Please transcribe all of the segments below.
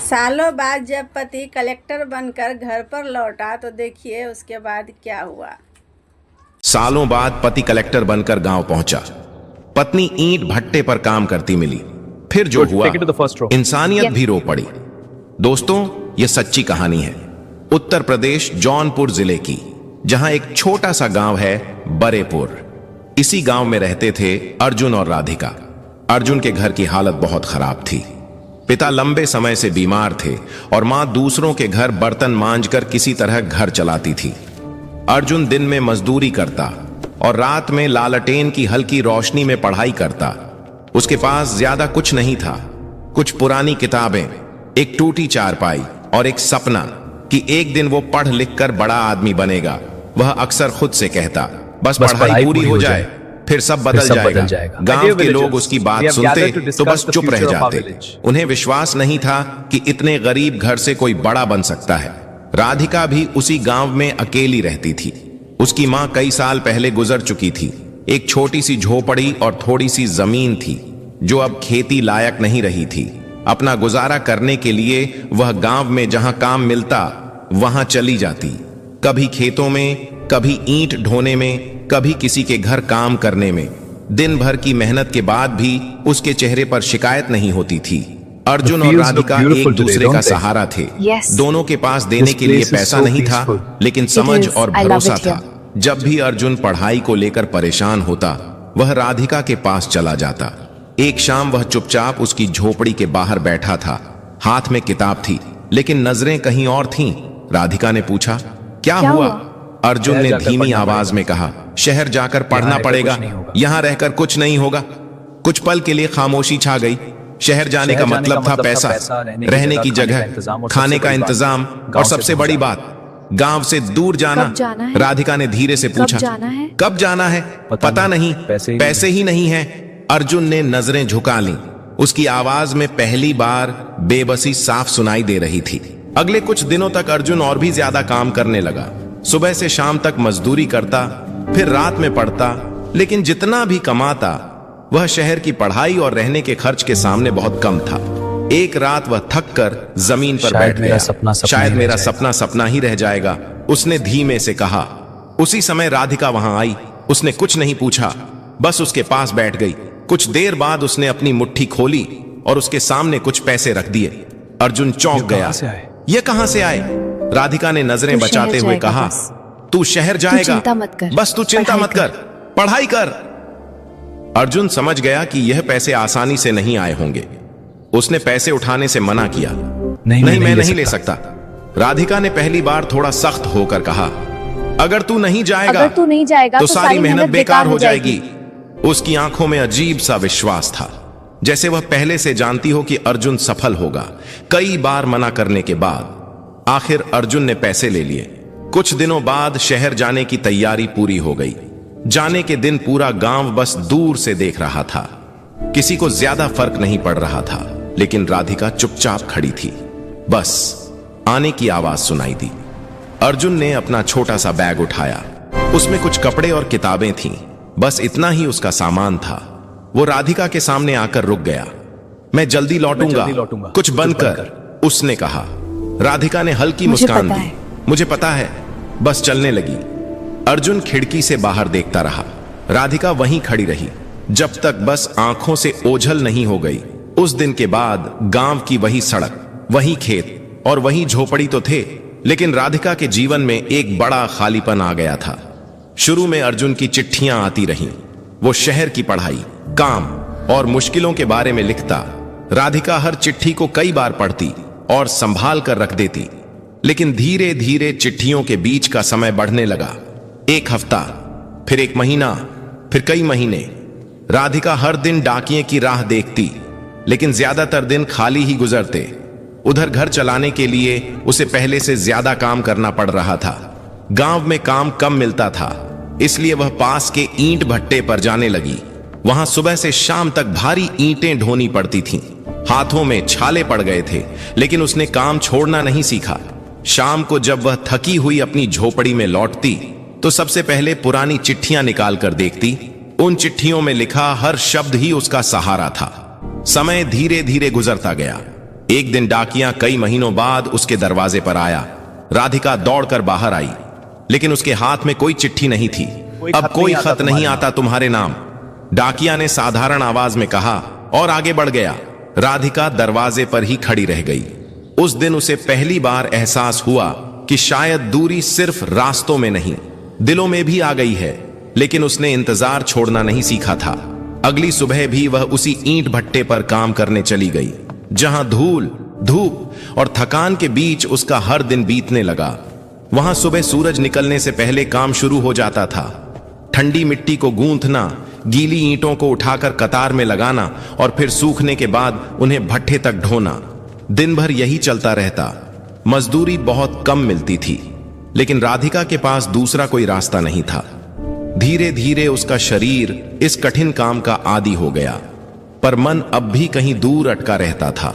सालों बाद जब पति कलेक्टर बनकर घर पर लौटा तो देखिए उसके बाद क्या हुआ। सालों बाद पति कलेक्टर बनकर गांव पहुंचा। पत्नी ईंट भट्टे पर काम करती मिली। फिर जो हुआ, इंसानियत भी रो पड़ी। दोस्तों, यह सच्ची कहानी है उत्तर प्रदेश जौनपुर जिले की, जहां एक छोटा सा गांव है बरेपुर। इसी गांव में रहते थे अर्जुन और राधिका। अर्जुन के घर की हालत बहुत खराब थी। पिता लंबे समय से बीमार थे और मां दूसरों के घर बर्तन मांजकर किसी तरह घर चलाती थी। अर्जुन दिन में मजदूरी करता और रात में लालटेन की हल्की रोशनी में पढ़ाई करता। उसके पास ज्यादा कुछ नहीं था, कुछ पुरानी किताबें, एक टूटी चारपाई और एक सपना कि एक दिन वो पढ़ लिख कर बड़ा आदमी बनेगा। वह अक्सर खुद से कहता, बस पढ़ाई पूरी हो जाए, फिर सब बदल जाएगा। गांव के लोग उसकी बात सुनते तो बस चुप रह जाते। उन्हें विश्वास नहीं था कि इतने गरीब घर से कोई बड़ा बन सकता है। राधिका भी उसी गांव में अकेली रहती थी। उसकी मां कई साल पहले गुजर चुकी थी। एक छोटी सी झोपड़ी और थोड़ी सी जमीन थी जो अब खेती लायक नहीं रही थी। अपना गुजारा करने के लिए वह गांव में जहां काम मिलता वहां चली जाती। कभी खेतों में, कभी ईंट ढोने में, कभी किसी के घर काम करने में। दिन भर की मेहनत के बाद भी उसके चेहरे पर शिकायत नहीं होती थी। अर्जुन और राधिका एक दूसरे का सहारा थे। दोनों के पास देने के लिए पैसा नहीं था, लेकिन समझ और भरोसा था। जब भी अर्जुन पढ़ाई को लेकर परेशान होता, वह राधिका के पास चला जाता। एक शाम वह चुपचाप उसकी झोपड़ी के बाहर बैठा था। हाथ में किताब थी, लेकिन नजरें कहीं और थीं। राधिका ने पूछा, क्या हुआ? अर्जुन ने धीमी आवाज में कहा, शहर जाकर पढ़ना पड़ेगा, यहां रहकर कुछ नहीं होगा। कुछ पल के लिए खामोशी छा गई। शहर जाने का मतलब था पैसा, रहने की जगह, खाने का इंतजाम और सबसे बड़ी बात, गांव से दूर जाना। राधिका ने धीरे से पूछा, कब जाना है? पता नहीं, पैसे ही नहीं है। अर्जुन ने नजरें झुका लीं। उसकी आवाज में पहली बार बेबसी साफ सुनाई दे रही थी। अगले कुछ दिनों तक अर्जुन और भी ज्यादा काम करने लगा। सुबह से शाम तक मजदूरी करता, फिर रात में पढ़ता, लेकिन जितना भी कमाता वह शहर की पढ़ाई और रहने के खर्च के सामने बहुत कम था। एक रात वह थक कर जमीन पर बैठ गया। शायद मेरा सपना सपना ही रह जाएगा, उसने धीमे से कहा। उसी समय राधिका वहां आई। उसने कुछ नहीं पूछा, बस उसके पास बैठ गई। कुछ देर बाद उसने अपनी मुट्ठी खोली और उसके सामने कुछ पैसे रख दिए। अर्जुन चौंक गया। ये कहां से आए? राधिका ने नजरें बचाते हुए कहा, तू शहर जाएगा, बस तू चिंता मत कर, पढ़ाई कर। अर्जुन समझ गया कि यह पैसे आसानी से नहीं आए होंगे। उसने पैसे उठाने से मना किया। नहीं, मैं नहीं ले सकता। राधिका ने पहली बार थोड़ा सख्त होकर कहा, अगर तू नहीं जाएगा तो सारी मेहनत बेकार हो जाएगी। उसकी आंखों में अजीब सा विश्वास था, जैसे वह पहले से जानती हो कि अर्जुन सफल होगा। कई बार मना करने के बाद आखिर अर्जुन ने पैसे ले लिए। कुछ दिनों बाद शहर जाने की तैयारी पूरी हो गई। जाने के दिन पूरा गांव बस दूर से देख रहा था। किसी को ज्यादा फर्क नहीं पड़ रहा था, लेकिन राधिका चुपचाप खड़ी थी। बस आने की आवाज सुनाई दी। अर्जुन ने अपना छोटा सा बैग उठाया। उसमें कुछ कपड़े और किताबें थीं। बस इतना ही उसका सामान था। वो राधिका के सामने आकर रुक गया। मैं जल्दी लौटूंगा, कुछ बनकर, उसने कहा। राधिका ने हल्की मुस्कान दी। मुझे पता है, बस चलने लगी। अर्जुन खिड़की से बाहर देखता रहा। राधिका वहीं खड़ी रही जब तक बस आंखों से ओझल नहीं हो गई। उस दिन के बाद गांव की वही सड़क, वही खेत और वही झोपड़ी तो थे, लेकिन राधिका के जीवन में एक बड़ा खालीपन आ गया था। शुरू में अर्जुन की चिट्ठियां आती रहीं। वो शहर की पढ़ाई, काम और मुश्किलों के बारे में लिखता। राधिका हर चिट्ठी को कई बार पढ़ती और संभाल कर रख देती। लेकिन धीरे धीरे चिट्ठियों के बीच का समय बढ़ने लगा। एक हफ्ता, फिर एक महीना, फिर कई महीने। राधिका हर दिन डाकिये की राह देखती, लेकिन ज्यादातर दिन खाली ही गुजरते। उधर घर चलाने के लिए उसे पहले से ज्यादा काम करना पड़ रहा था। गांव में काम कम मिलता था, इसलिए वह पास के ईंट भट्टे पर जाने लगी। वहां सुबह से शाम तक भारी ईंटें ढोनी पड़ती थीं। हाथों में छाले पड़ गए थे, लेकिन उसने काम छोड़ना नहीं सीखा। शाम को जब वह थकी हुई अपनी झोपड़ी में लौटती, तो सबसे पहले पुरानी चिट्ठियां निकाल कर देखती। उन चिट्ठियों में लिखा हर शब्द ही उसका सहारा था। समय धीरे धीरे गुजरता गया। एक दिन डाकिया कई महीनों बाद उसके दरवाजे पर आया। राधिका दौड़कर बाहर आई, लेकिन उसके हाथ में कोई चिट्ठी नहीं थी। अब कोई खत नहीं आता तुम्हारे नाम, डाकिया ने साधारण आवाज में कहा और आगे बढ़ गया। राधिका दरवाजे पर ही खड़ी रह गई। उस दिन उसे पहली बार एहसास हुआ कि शायद दूरी सिर्फ रास्तों में नहीं, दिलों में भी आ गई है। लेकिन उसने इंतजार छोड़ना नहीं सीखा था। अगली सुबह भी वह उसी ईंट भट्टे पर काम करने चली गई, जहां धूल, धूप और थकान के बीच उसका हर दिन बीतने लगा। वहां सुबह सूरज निकलने से पहले काम शुरू हो जाता था। ठंडी मिट्टी को गूंथना, गीली ईंटों को उठाकर कतार में लगाना और फिर सूखने के बाद उन्हें भट्ठे तक ढोना। दिन भर यही चलता रहता। मजदूरी बहुत कम मिलती थी, लेकिन राधिका के पास दूसरा कोई रास्ता नहीं था। धीरे धीरे उसका शरीर इस कठिन काम का आदी हो गया, पर मन अब भी कहीं दूर अटका रहता था।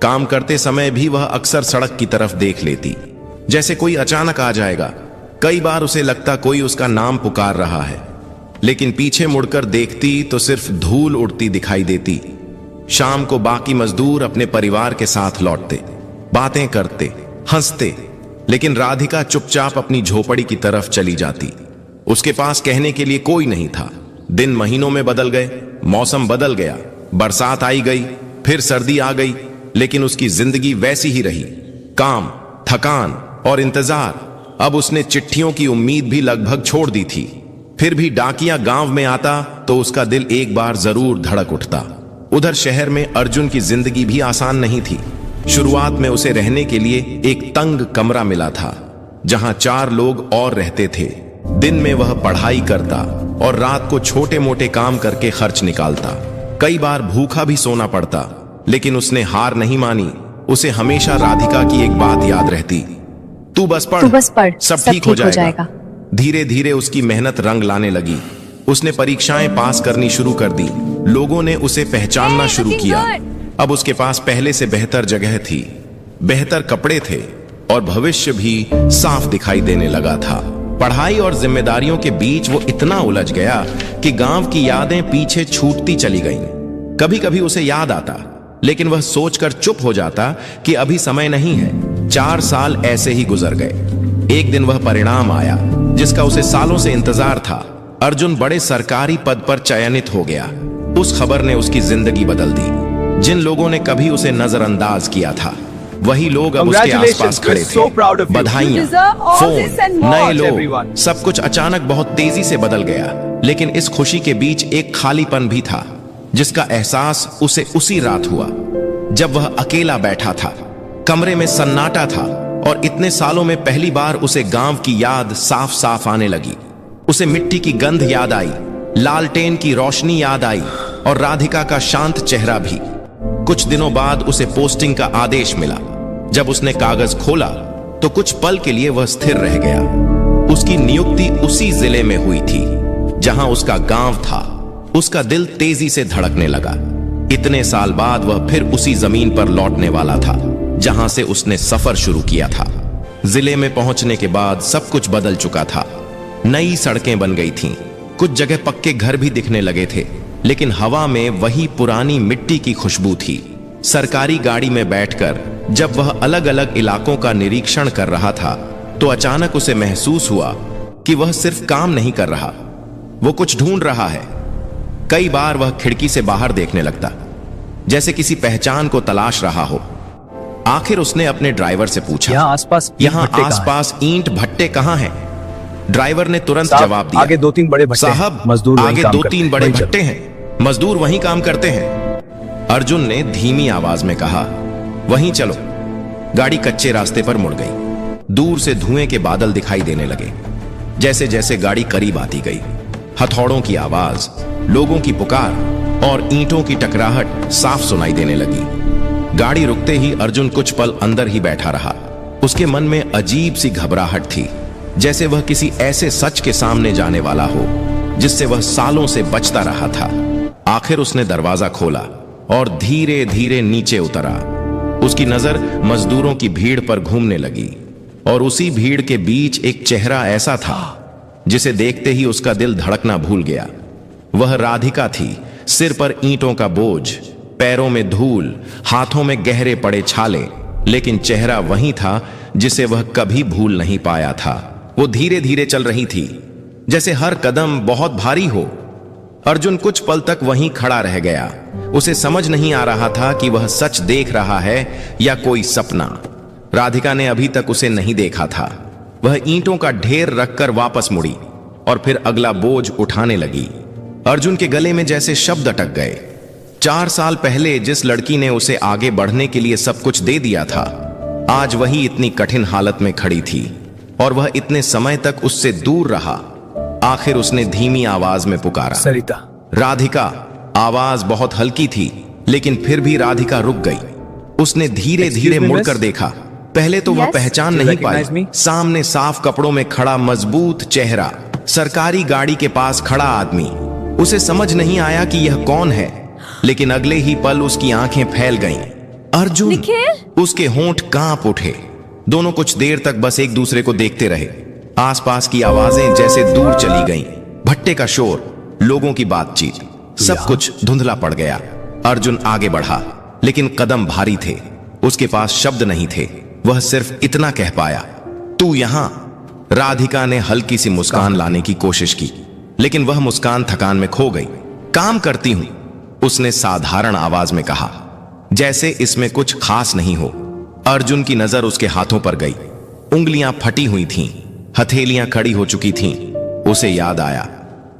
काम करते समय भी वह अक्सर सड़क की तरफ देख लेती, जैसे कोई अचानक आ जाएगा। कई बार उसे लगता कोई उसका नाम पुकार रहा है, लेकिन पीछे मुड़कर देखती तो सिर्फ धूल उड़ती दिखाई देती। शाम को बाकी मजदूर अपने परिवार के साथ लौटते, बातें करते, हंसते, लेकिन राधिका चुपचाप अपनी झोपड़ी की तरफ चली जाती। उसके पास कहने के लिए कोई नहीं था। दिन महीनों में बदल गए, मौसम बदल गया, बरसात आई गई, फिर सर्दी आ गई, लेकिन उसकी जिंदगी वैसी ही रही। काम, थकान और इंतजार। अब उसने चिट्ठियों की उम्मीद भी लगभग छोड़ दी थी। फिर भी डाकिया गांव में आता तो उसका दिल एक बार जरूर धड़क उठता। उधर शहर में अर्जुन की जिंदगी भी आसान नहीं थी। शुरुआत में उसे रहने के लिए एक तंग कमरा मिला था, जहां 4 लोग और रहते थे। दिन में वह पढ़ाई करता और रात को छोटे मोटे काम करके खर्च निकालता। कई बार भूखा भी सोना पड़ता, लेकिन उसने हार नहीं मानी। उसे हमेशा राधिका की एक बात याद रहती, तू बस पढ़, सब ठीक हो जाएगा। धीरे धीरे उसकी मेहनत रंग लाने लगी। उसने परीक्षाएं पास करनी शुरू कर दी। लोगों ने उसे पहचानना शुरू किया। अब उसके पास पहले से बेहतर जगह थी, बेहतर कपड़े थे और भविष्य भी साफ दिखाई देने लगा था। पढ़ाई और जिम्मेदारियों के बीच वो इतना उलझ गया कि गांव की यादें पीछे छूटती चली गईं। कभी कभी उसे याद आता, लेकिन वह सोचकर चुप हो जाता कि अभी समय नहीं है। 4 साल ऐसे ही गुजर गए। एक दिन वह परिणाम आया जिसका उसे सालों से इंतजार था। अर्जुन बड़े सरकारी पद पर चयनित हो गया। उस खबर ने उसकी जिंदगी बदल दी। जिन लोगों ने कभी उसे नजरअंदाज किया था, वही लोग अब उसके आसपास खड़े थे। बधाइयां, फोन, नए लोग, सब कुछ अचानक बहुत तेजी से बदल गया। लेकिन इस खुशी के बीच एक खालीपन भी था, जिसका एहसास उसे उसी रात हुआ जब वह अकेला बैठा था। कमरे में सन्नाटा था और इतने सालों में पहली बार उसे गांव की याद साफ साफ आने लगी। उसे मिट्टी की गंध याद आई, लालटेन की रोशनी याद आई और राधिका का शांत चेहरा भी। कुछ दिनों बाद उसे पोस्टिंग का आदेश मिला। जब उसने कागज खोला तो कुछ पल के लिए वह स्थिर रह गया। उसकी नियुक्ति उसी जिले में हुई थी जहां उसका गांव था। उसका दिल तेजी से धड़कने लगा। इतने साल बाद वह फिर उसी जमीन पर लौटने वाला था जहां से उसने सफर शुरू किया था। जिले में पहुंचने के बाद सब कुछ बदल चुका था। नई सड़कें बन गई थीं, कुछ जगह पक्के घर भी दिखने लगे थे, लेकिन हवा में वही पुरानी मिट्टी की खुशबू थी। सरकारी गाड़ी में बैठकर जब वह अलग अलग इलाकों का निरीक्षण कर रहा था, तो अचानक उसे महसूस हुआ कि वह सिर्फ काम नहीं कर रहा, वो कुछ ढूंढ रहा है। कई बार वह खिड़की से बाहर देखने लगता, जैसे किसी पहचान को तलाश रहा हो। आखिर उसने अपने ड्राइवर से पूछा, यहाँ आसपास ईंट भट्टे कहाँ हैं? ड्राइवर ने तुरंत जवाब दिया, आगे 2-3 बड़े भट्टे हैं। साहब, मजदूर आगे 2-3 बड़े भट्टे हैं, मजदूर वहीं काम करते हैं। अर्जुन ने धीमी आवाज में कहा, वहीं चलो। गाड़ी कच्चे रास्ते पर मुड़ गई। दूर से धुएं के बादल दिखाई देने लगे। जैसे जैसे गाड़ी करीब आती गई, हथौड़ों की आवाज, लोगों की पुकार और ईंटों की टकराहट साफ सुनाई देने लगी। गाड़ी रुकते ही अर्जुन कुछ पल अंदर ही बैठा रहा। उसके मन में अजीब सी घबराहट थी, जैसे वह किसी ऐसे सच के सामने जाने वाला हो जिससे वह सालों से बचता रहा था। आखिर उसने दरवाजा खोला और धीरे धीरे नीचे उतरा। उसकी नजर मजदूरों की भीड़ पर घूमने लगी और उसी भीड़ के बीच एक चेहरा ऐसा था जिसे देखते ही उसका दिल धड़कना भूल गया। वह राधिका थी, सिर पर ईंटों का बोझ, पैरों में धूल, हाथों में गहरे पड़े छाले, लेकिन चेहरा वही था जिसे वह कभी भूल नहीं पाया था। वो धीरे धीरे चल रही थी, जैसे हर कदम बहुत भारी हो। अर्जुन कुछ पल तक वहीं खड़ा रह गया। उसे समझ नहीं आ रहा था कि वह सच देख रहा है या कोई सपना। राधिका ने अभी तक उसे नहीं देखा था। वह ईंटों का ढेर रखकर वापस मुड़ी और फिर अगला बोझ उठाने लगी। अर्जुन के गले में जैसे शब्द अटक गए। 4 साल पहले जिस लड़की ने उसे आगे बढ़ने के लिए सब कुछ दे दिया था, आज वही इतनी कठिन हालत में खड़ी थी और वह इतने समय तक उससे दूर रहा। आखिर उसने धीमी आवाज में पुकारा, सरिता। राधिका। आवाज बहुत हल्की थी, लेकिन फिर भी राधिका रुक गई। उसने धीरे धीरे मुड़कर देखा। पहले तो वह पहचान नहीं पाई। सामने साफ कपड़ों में खड़ा मजबूत चेहरा, सरकारी गाड़ी के पास खड़ा आदमी। उसे समझ नहीं आया कि यह कौन है, लेकिन अगले ही पल उसकी आंखें फैल गईं। अर्जुन! उसके होंठ कांप उठे। दोनों कुछ देर तक बस एक दूसरे को देखते रहे। आसपास की आवाजें जैसे दूर चली गईं। भट्टे का शोर, लोगों की बातचीत, सब कुछ धुंधला पड़ गया। अर्जुन आगे बढ़ा, लेकिन कदम भारी थे। उसके पास शब्द नहीं थे। वह सिर्फ इतना कह पाया, तू यहां। राधिका ने हल्की सी मुस्कान लाने की कोशिश की, लेकिन वह मुस्कान थकान में खो गई। काम करती हूं, उसने साधारण आवाज में कहा, जैसे इसमें कुछ खास नहीं हो। अर्जुन की नजर उसके हाथों पर गई। उंगलियां फटी हुई थीं, हथेलियां खड़ी हो चुकी थीं। उसे याद आया,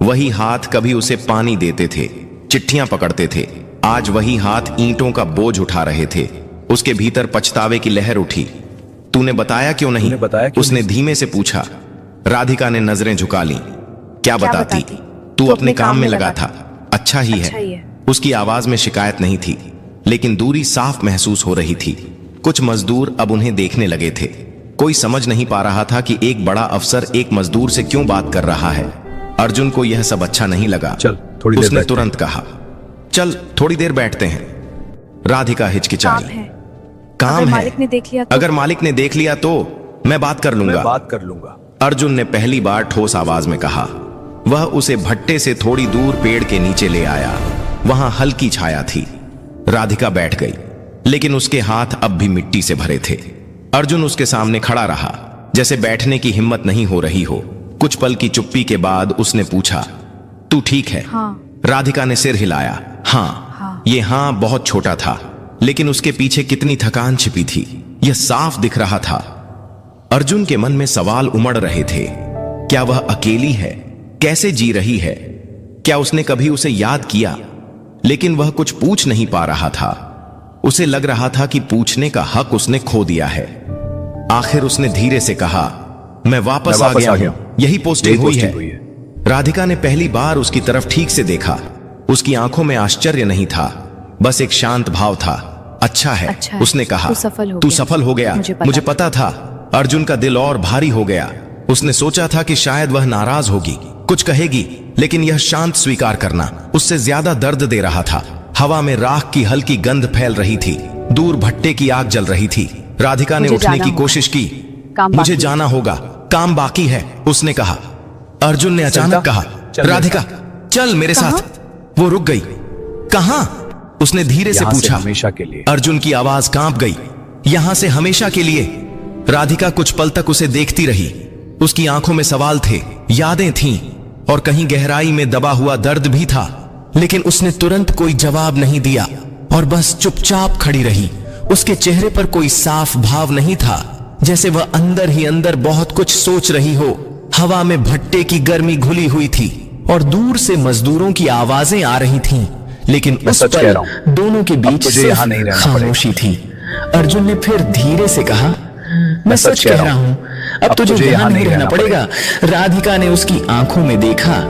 वही हाथ कभी उसे पानी देते थे, चिट्ठियां पकड़ते थे। आज वही हाथ ईंटों का बोझ उठा रहे थे। उसके भीतर पछतावे की लहर उठी। तूने बताया क्यों नहीं? उसने धीमे से पूछा। राधिका ने नजरें झुका ली। क्या बताती? तू अपने काम में लगा था। अच्छा ही है। उसकी आवाज में शिकायत नहीं थी, लेकिन दूरी साफ महसूस हो रही थी। कुछ मजदूर अब उन्हें देखने लगे थे। कोई समझ नहीं पा रहा था कि एक बड़ा अफसर एक मजदूर से क्यों बात कर रहा है। अर्जुन को यह सब अच्छा नहीं लगा। चल थोड़ी देर उसने तुरंत कहा, चल थोड़ी देर बैठते हैं। राधिका हिचकिचाई। काम है। अगर मालिक ने देख लिया तो मैं बात कर लूंगा। अर्जुन ने पहली बार ठोस आवाज में कहा। वह उसे भट्टे से थोड़ी दूर पेड़ के नीचे ले आया। वहां हल्की छाया थी। राधिका बैठ गई, लेकिन उसके हाथ अब भी मिट्टी से भरे थे। अर्जुन उसके सामने खड़ा रहा, जैसे बैठने की हिम्मत नहीं हो रही हो। कुछ पल की चुप्पी के बाद उसने पूछा, तू ठीक है? हाँ। राधिका ने सिर हिलाया। हाँ। ये हाँ बहुत छोटा था, लेकिन उसके पीछे कितनी थकान छिपी थी, यह साफ दिख रहा था। अर्जुन के मन में सवाल उमड़ रहे थे। क्या वह अकेली है? कैसे जी रही है? क्या उसने कभी उसे याद किया? लेकिन वह कुछ पूछ नहीं पा रहा था। उसे लग रहा था कि पूछने का हक उसने खो दिया है। आखिर उसने धीरे से कहा, मैं वापस आ गया हूं। यही पोस्टिंग हुई है। राधिका ने पहली बार उसकी तरफ ठीक से देखा। उसकी आंखों में आश्चर्य नहीं था, बस एक शांत भाव था। अच्छा है, उसने कहा। तू सफल हो गया। मुझे पता था। अर्जुन का दिल और भारी हो गया। उसने सोचा था कि शायद वह नाराज होगी, कुछ कहेगी, लेकिन यह शांत स्वीकार करना उससे ज्यादा दर्द दे रहा था। हवा में राख की हल्की गंध फैल रही थी। दूर भट्टे की आग जल रही थी। राधिका ने उठने की कोशिश की। मुझे जाना होगा, काम बाकी है, उसने कहा। अर्जुन ने अचानक कहा, राधिका चल मेरे साथ। वो रुक गई। कहां? उसने धीरे से पूछा। हमेशा के लिए। अर्जुन की आवाज कांप गई। यहां से हमेशा के लिए? राधिका कुछ पल तक उसे देखती रही। उसकी आंखों में सवाल थे, यादें थीं, और कहीं गहराई में दबा हुआ दर्द भी था। लेकिन उसने तुरंत कोई जवाब नहीं दिया और बस चुपचाप खड़ी रही। उसके चेहरे पर कोई साफ भाव नहीं था, जैसे वह अंदर ही अंदर बहुत कुछ सोच रही हो। हवा में भट्टे की गर्मी घुली हुई थी और दूर से मजदूरों की आवाजें आ रही थीं, लेकिन उस पर दोनों के बीच सिर्फ खामोशी थी। अर्जुन ने फिर धीरे से कहा, मैं सच कह रहा हूं, अब तुझे यहां नहीं रहना पड़ेगा। राधिका ने उसकी आंखों में देखा।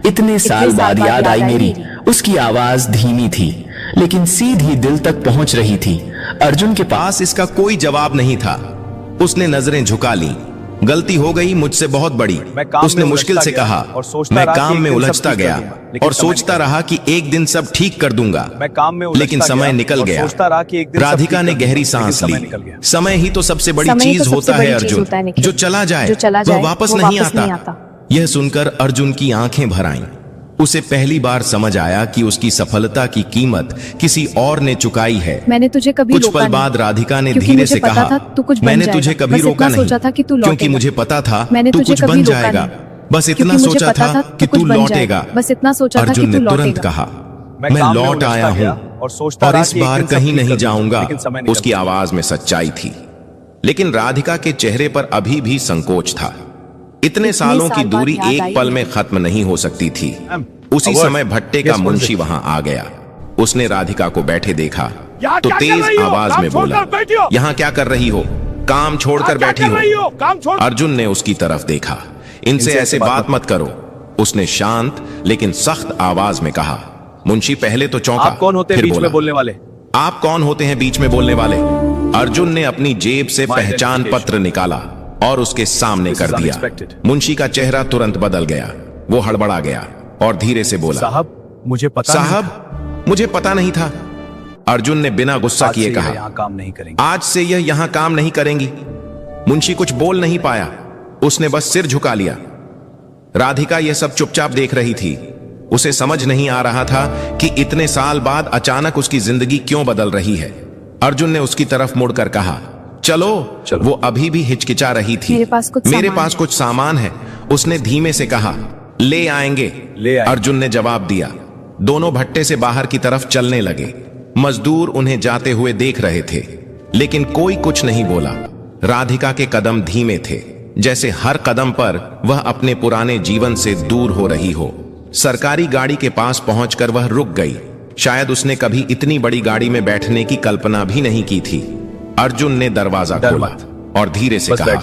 इतने साल बाद याद आई मेरी। उसकी आवाज धीमी थी, लेकिन सीधी दिल तक पहुंच रही थी। अर्जुन के पास इसका कोई जवाब नहीं था। उसने नजरें झुका ली। गलती हो गई मुझसे बहुत बड़ी, उसने मुश्किल से कहा। मैं काम में उलझता गया और सोचता रहा कि एक दिन सब ठीक कर दूंगा, लेकिन समय निकल गया। राधिका ने गहरी सांस ली। समय ही तो सबसे बड़ी चीज होता है अर्जुन, जो चला जाए वह वापस नहीं आता। यह सुनकर अर्जुन की आंखें भर आईं। उसे पहली बार समझ आया कि उसकी सफलता की कीमत किसी और ने चुकाई है। मैंने तुझे कभी कुछ रोका पल नहीं, बाद राधिका ने क्योंकि धीरे मुझे से पता कहा, था तू कुछ बन मैंने जाएगा। तुझे कभी बस रोका इतना नहीं, सोचा था कि तू क्योंकि लौटेगा। मुझे पता था मैंने तू तुझे कुछ कभी बन रोका जाएगा। नहीं, बस इतना क्योंकि मुझे सोचा पता था था कि तू कुछ तू बन लौटेगा। जाएगा। बस इतना सोचा था कि अर्जुन तू ने तुरंत लौटेगा। कहा, मैं मैं काम में लौट आया उलझता गया हूँ और सोचता और रहा इस कि एक बार दिन सब कहीं ठीक नहीं कर दूंगा, जाऊंगा। लेकिन समय निकल उसकी गया। आवाज में सच्चाई थी, लेकिन राधिका के चेहरे पर अभी भी संकोच था। इतने सालों की साल बाद दूरी याद एक आई पल में मुझे। खत्म नहीं हो सकती थी। उसी a word. समय भट्टे का Yes, what is Munshi it? वहां आ गया। उसने राधिका को बैठे देखा यहाँ तो क्या कर तेज रही हो? आवाज काम में बोला, छोड़कर बैठी हो? यहाँ क्या कर रही हो? काम छोड़कर क्या बैठी कर रही हो? हो? काम छोड़। अर्जुन ने उसकी तरफ देखा। इनसे ऐसे बात मत करो, उसने शांत लेकिन सख्त आवाज में कहा। मुंशी पहले तो चौंका, आप कौन होते हैं फिर बीच बोला, में बोलने वाले? आप कौन होते हैं बीच में बोलने वाले? अर्जुन ने अपनी जेब से My पहचान identification. पत्र निकाला और उसके सामने This कर is दिया। unexpected. मुंशी का चेहरा तुरंत बदल गया। वो हड़बड़ा गया और धीरे से बोला, साहब मुझे पता नहीं था। साहब मुझे पता नहीं था। अर्जुन ने बिना गुस्सा आज से किए ये कहा, यहाँ काम नहीं करेंगे। आज से यह यहां काम नहीं करेंगी। मुंशी कुछ बोल नहीं पाया, उसने बस सिर झुका लिया। राधिका यह सब चुपचाप देख रही थी। उसे समझ नहीं आ रहा था कि इतने साल बाद अचानक उसकी जिंदगी क्यों बदल रही है। अर्जुन ने उसकी तरफ मुड़कर कहा, चलो। वो अभी भी हिचकिचा रही थी। मेरे पास कुछ सामान है, उसने धीमे से कहा। ले आएंगे, अर्जुन ने जवाब दिया। दोनों भट्टे से बाहर की तरफ चलने लगे। मजदूर उन्हें जाते हुए देख रहे थे, लेकिन कोई कुछ नहीं बोला। राधिका के कदम धीमे थे, जैसे हर कदम पर वह अपने पुराने जीवन से दूर हो रही हो। सरकारी गाड़ी के पास पहुंचकर वह रुक गई। शायद उसने कभी इतनी बड़ी गाड़ी में बैठने की कल्पना भी नहीं की थी। अर्जुन ने दरवाजा खोला और धीरे से कहा,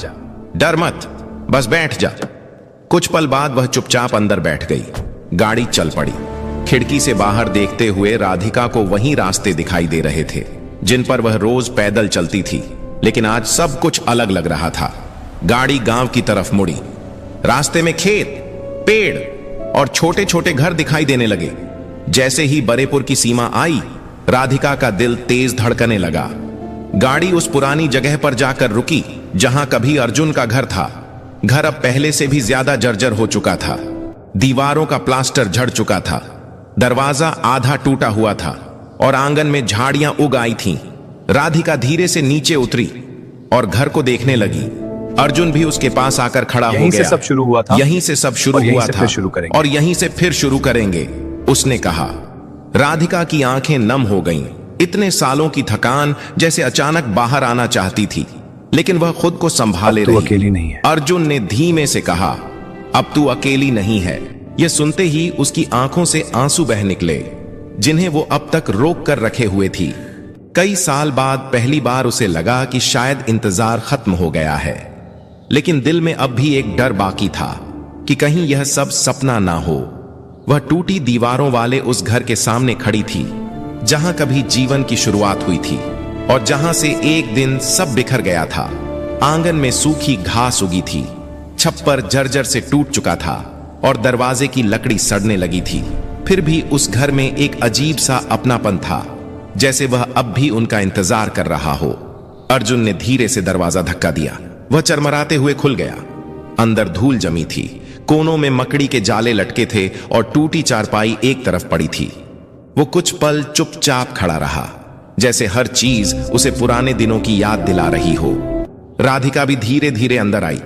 डर मत, बस बैठ जा। कुछ पल बाद वह चुपचाप अंदर बैठ गई। गाड़ी चल पड़ी। खिड़की से बाहर देखते हुए राधिका को वही रास्ते दिखाई दे रहे थे जिन पर वह रोज पैदल चलती थी, लेकिन आज सब कुछ अलग लग रहा था। गाड़ी गांव की तरफ मुड़ी। रास्ते में खेत, पेड़ और छोटे छोटे घर दिखाई देने लगे। जैसे ही बरेपुर की सीमा आई, राधिका का दिल तेज धड़कने लगा। गाड़ी उस पुरानी जगह पर जाकर रुकी जहां कभी अर्जुन का घर था। घर अब पहले से भी ज्यादा जर्जर हो चुका था। दीवारों का प्लास्टर झड़ चुका था, दरवाजा आधा टूटा हुआ था और आंगन में झाड़ियां उग आई थीं। राधिका धीरे से नीचे उतरी और घर को देखने लगी। अर्जुन भी उसके पास आकर खड़ा हो गया। यहीं से सब शुरू हुआ था। यहीं से सब शुरू हुआ था और यहीं से फिर शुरू करेंगे, उसने कहा। राधिका की आंखें नम हो गईं। इतने सालों की थकान जैसे अचानक बाहर आना चाहती थी, लेकिन वह खुद को संभाले रही। अकेली नहीं है। अर्जुन ने धीमे से कहा, अब तू अकेली नहीं है। यह सुनते ही उसकी आंखों से आंसू बह निकले, जिन्हें वो अब तक रोक कर रखे हुए थी। कई साल बाद पहली बार उसे लगा कि शायद इंतजार खत्म हो गया है, लेकिन दिल में अब भी एक डर बाकी था कि कहीं यह सब सपना ना हो। वह टूटी दीवारों वाले उस घर के सामने खड़ी थी जहां कभी जीवन की शुरुआत हुई थी और जहां से एक दिन सब बिखर गया था। आंगन में सूखी घास उगी थी, छप्पर जर्जर से टूट चुका था और दरवाजे की लकड़ी सड़ने लगी थी। फिर भी उस घर में एक अजीब सा अपनापन था, जैसे वह अब भी उनका इंतजार कर रहा हो। अर्जुन ने धीरे से दरवाजा धक्का दिया। वह चरमराते हुए खुल गया। अंदर धूल जमी थी, कोनों में मकड़ी के जाले लटके थे और टूटी चारपाई एक तरफ पड़ी थी। वो कुछ पल चुपचाप खड़ा रहा, जैसे हर चीज उसे पुराने दिनों की याद दिला रही हो। राधिका भी धीरे धीरे अंदर आई।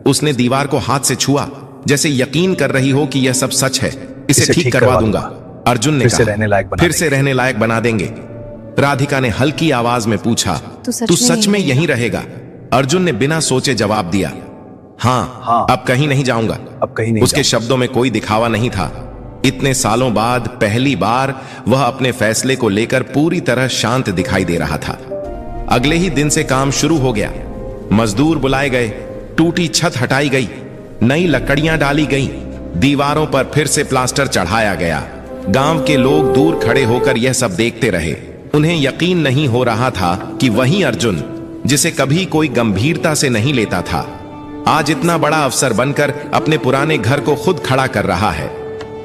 उसने दीवार को हाथ से छुआ, जैसे यकीन कर रही हो कि यह सब सच है। इसे ठीक करवा दूंगा, अर्जुन ने कहा। फिर से रहने लायक बना देंगे। राधिका ने हल्की आवाज में पूछा, तू सच में यहीं रहेगा? अर्जुन ने बिना सोचे जवाब दिया, हाँ, अब कहीं नहीं जाऊंगा। अब कहीं नहीं। उसके शब्दों में कोई दिखावा नहीं था। इतने सालों बाद पहली बार वह अपने फैसले को लेकर पूरी तरह शांत दिखाई दे रहा था। अगले ही दिन से काम शुरू हो गया। मजदूर बुलाए गए, टूटी छत हटाई गई, नई लकड़ियां डाली गईं, दीवारों पर फिर से प्लास्टर चढ़ाया गया। गांव के लोग दूर खड़े होकर यह सब देखते रहे। उन्हें यकीन नहीं हो रहा था कि वही अर्जुन, जिसे कभी कोई गंभीरता से नहीं लेता था, आज इतना बड़ा अफसर बनकर अपने पुराने घर को खुद खड़ा कर रहा है।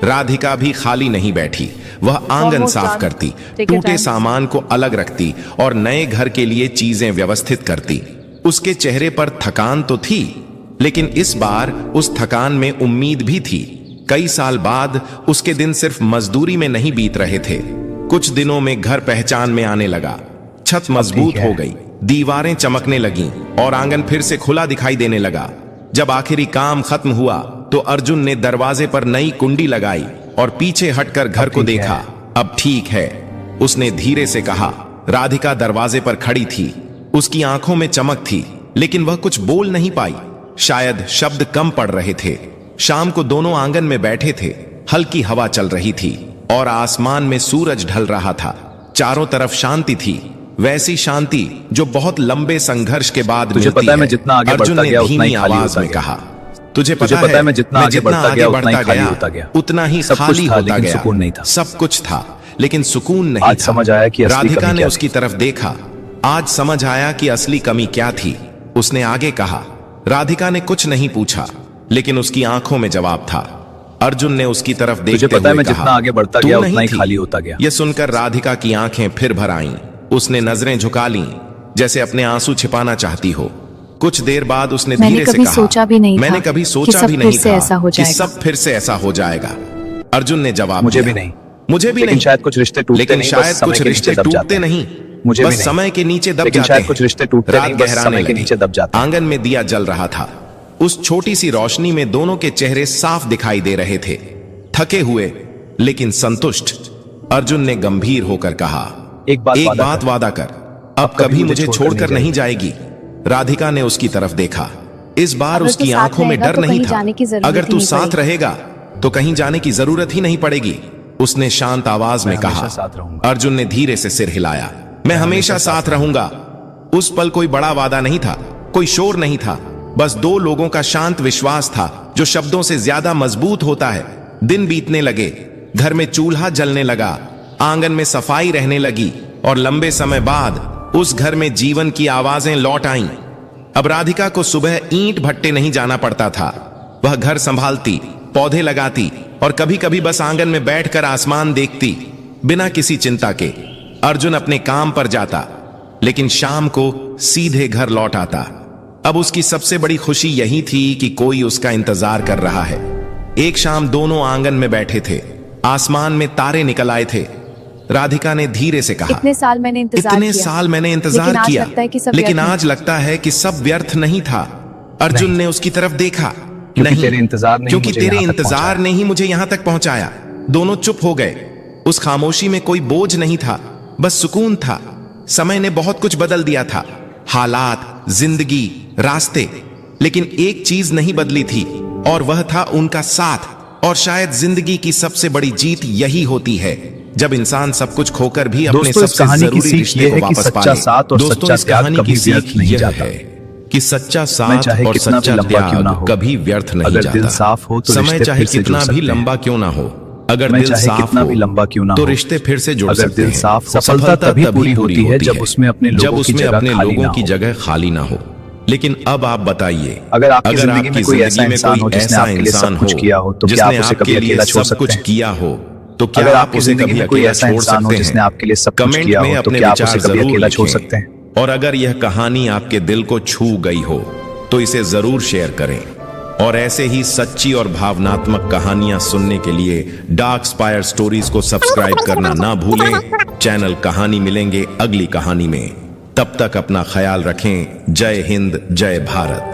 राधिका भी खाली नहीं बैठी। वह आंगन साफ करती, टूटे सामान को अलग रखती और नए घर के लिए चीजें व्यवस्थित करती। उसके चेहरे पर थकान तो थी, लेकिन इस बार उस थकान में उम्मीद भी थी। कई साल बाद उसके दिन सिर्फ मजदूरी में नहीं बीत रहे थे, कुछ दिनों में घर पहचान में आने लगा। छत मजबूत हो गई, दीवारें चमकने लगीं और आंगन फिर से खुला दिखाई देने लगा। जब आखिरी काम खत्म हुआ तो अर्जुन ने दरवाजे पर नई कुंडी लगाई और पीछे हटकर घर को देखा। अब ठीक है, उसने धीरे से कहा। राधिका दरवाजे पर खड़ी थी, उसकी आंखों में चमक थी, लेकिन वह कुछ बोल नहीं पाई। शायद शब्द कम पड़ रहे थे। शाम को दोनों आंगन में बैठे थे, हल्की हवा चल रही थी और आसमान में सूरज ढल रहा था। चारों तरफ शांति थी, वैसी शांति जो बहुत लंबे संघर्ष के बाद तुझे मिलती पता है मैं जितना आगे अर्जुन बढ़ता ने गया उतना ही धीमी खाली आवाज होता में गया। कहा, तुझे पता है मैं जितना आगे बढ़ता गया उतना ही खाली होता गया। उतना ही सब कुछ खाली था, होता लेकिन गया। सुकून नहीं था। सब कुछ था लेकिन सुकून नहीं आज था। समझ आया कि असली राधिका कमी ने क्या उसकी तरफ देखा। आज समझ आया कि असली कमी क्या थी। उसने आगे कहा। राधिका ने कुछ नहीं पूछा, लेकिन उसकी आंखों में जवाब था। अर्जुन ने उसकी तरफ देखते हुए पता है मैं कहा, जितना आगे बढ़ता "तू गया नहीं उतना ही थी?" खाली होता गया। यह सुनकर राधिका की आंखें फिर भर आईं। उसने नजरें झुका लीं, जैसे अपने आंसू छिपाना चाहती हो। कुछ देर बाद उसने धीरे से कहा, सोचा भी नहीं मैंने था कभी कि सोचा सब भी फिर नहीं से था ऐसा हो कि जाएगा। सब फिर से ऐसा हो जाएगा। अर्जुन ने जवाब मुझे दिया, भी नहीं। मुझे भी लेकिन नहीं। शायद कुछ रिश्ते टूटते लेकिन नहीं, शायद बस समय कुछ के रिश्ते नीचे दब जाते टूटते हैं। नहीं, मुझे भी बस नहीं। समय के नीचे दब लेकिन जाते शायद हैं। कुछ रिश्ते टूटते रात नहीं, बस गहराने समय के लगी। नीचे दब जाते हैं। आंगन में दिया जल रहा था। उस छोटी सी रोशनी में दोनों के चेहरे साफ दिखाई दे रहे थे, थके हुए लेकिन संतुष्ट। अर्जुन ने गंभीर होकर कहा, एक बात वादा कर, अब कभी मुझे छोड़कर नहीं जाएगी। राधिका ने उसकी तरफ देखा। इस बार अगर उसकी तू साथ आंखों में रहेगा डर तो नहीं कहीं था। जाने की जरूरत अगर ही तू नहीं साथ पड़ेगी। रहेगा तो कहीं जाने की जरूरत ही नहीं पड़ेगी। उसने शांत आवाज में हमेशा कहा। साथ रहूंगा। अर्जुन ने धीरे से सिर हिलाया। मैं हमेशा साथ रहूंगा। उस पल कोई बड़ा वादा नहीं था, कोई शोर नहीं था, बस दो लोगों का शांत विश्वास था जो शब्दों से ज्यादा मजबूत होता है। दिन बीतने लगे, घर में चूल्हा जलने लगा, आंगन में सफाई रहने लगी और लंबे समय बाद उस घर में जीवन की आवाजें लौट आईं। अब राधिका को सुबह ईंट भट्टे नहीं जाना पड़ता था। वह घर संभालती, पौधे लगाती और कभी कभी बस आंगन में बैठकर आसमान देखती, बिना किसी चिंता के। अर्जुन अपने काम पर जाता, लेकिन शाम को सीधे घर लौट आता। अब उसकी सबसे बड़ी खुशी यही थी कि कोई उसका इंतजार कर रहा है। एक शाम दोनों आंगन में बैठे थे, आसमान में तारे निकल आए थे। राधिका ने धीरे से कहा, इतने साल मैंने इंतजार किया, लेकिन आज लगता है कि सब व्यर्थ नहीं था। अर्जुन ने उसकी तरफ देखा। क्योंकि तेरे इंतजार ने क्योंकि तेरे इंतजार ने ही मुझे यहां तक पहुंचाया। दोनों चुप हो गए। उस खामोशी में कोई बोझ नहीं था, बस सुकून था। समय ने बहुत कुछ बदल दिया था, हालात, जिंदगी, रास्ते, लेकिन एक चीज नहीं बदली थी और वह था उनका साथ। और शायद जिंदगी की सबसे बड़ी जीत यही होती है, जब इंसान सब कुछ खोकर भी अपने सबसे जरूरी रिश्ते को वापस पा ले। दोस्तों, इस कहानी की सीख यह है कि सच्चा साथ और सच्चा त्याग कभी व्यर्थ नहीं जाता। समय चाहे कितना भी लंबा क्यों ना हो, अगर दिल साफ हो, लंबा क्यों ना तो रिश्ते फिर से जुड़ सकते हैं। सफलता तभी पूरी होती है जब उसमें अपने लोगों की जगह खाली ना हो। लेकिन अब आप बताइए, अगर आपकी जिंदगी में कोई ऐसा इंसान हो जिसने आपके लिए सब कुछ किया हो, तो क्या आप उसे कभी अकेला छोड़ सकते हैं? किया हो तो क्या आप उसे कभी अकेला छोड़ सकते हैं? जिसने आपके लिए सब कुछ कमेंट किया में हो, तो अपने क्या आप विचार उसे कभी जरूर अकेला छोड़ लिखें। सकते हैं? और अगर यह कहानी आपके दिल को छू गई हो तो इसे जरूर शेयर करें। और ऐसे ही सच्ची और भावनात्मक कहानियां सुनने के लिए डार्क स्पायर स्टोरीज को सब्सक्राइब करना ना भूलें। चैनल कहानी मिलेंगे अगली कहानी में। तब तक अपना ख्याल रखें। जय हिंद, जय भारत।